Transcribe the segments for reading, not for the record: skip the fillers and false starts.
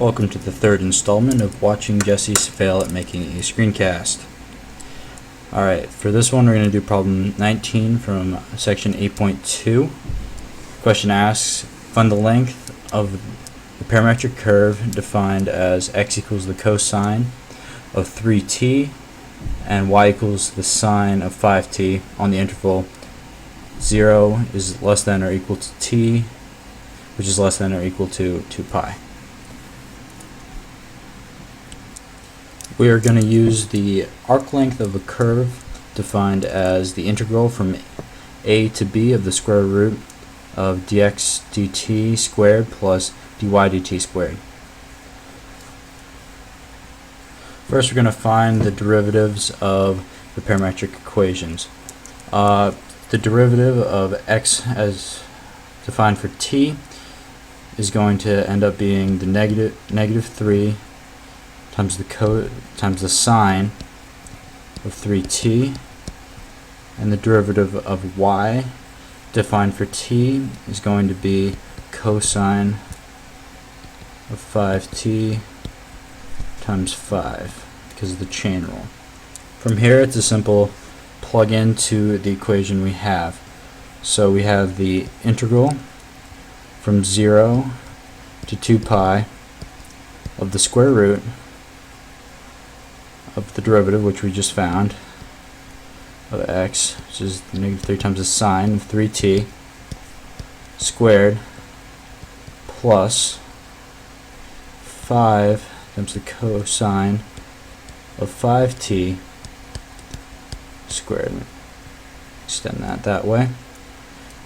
Welcome to the third installment of watching Jesse fail at making a screencast. Alright, for this one we're going to do problem 19 from section 8.2. Question asks, find the length of the parametric curve defined as x equals the cosine of 3t and y equals the sine of 5t on the interval 0 is less than or equal to t, which is less than or equal to 2 pi. We are going to use the arc length of a curve defined as the integral from a to b of the square root of dx dt squared plus dy dt squared. First we're going to find the derivatives of the parametric equations. The derivative of x as defined for t is going to end up being the negative 3 times the sine of 3t, and the derivative of y defined for t is going to be cosine of 5t times 5 because of the chain rule. From here it's a simple plug into the equation we have. So we have the integral from 0 to 2 pi of the square root of the derivative, which we just found, of x, which is negative 3 times the sine of 3t squared plus 5 times the cosine of 5t squared. Extend that way.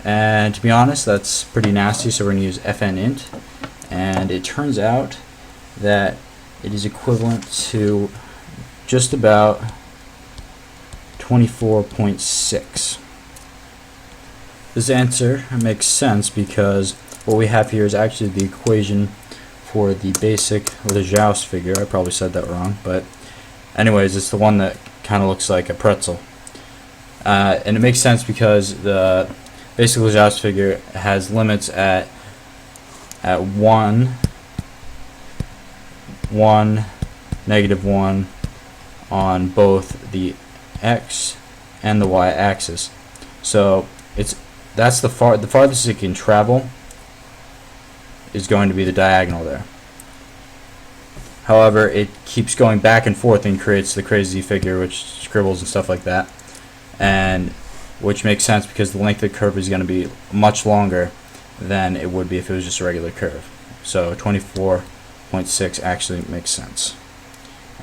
And to be honest, that's pretty nasty, so we're going to use fn int, and it turns out that it is equivalent to just about 24.6. This answer makes sense because what we have here is actually the equation for the basic, or the Gauss figure. I probably said that wrong, but anyways, it's the one that kind of looks like a pretzel. And it makes sense because the basic Gauss figure has limits at 1, negative 1, on both the x and the y axis. So that's the farthest it can travel is going to be the diagonal there. However, it keeps going back and forth and creates the crazy figure which scribbles and stuff like that, and which makes sense because the length of the curve is going to be much longer than it would be if it was just a regular curve. So 24.6 actually makes sense.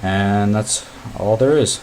And that's all there is.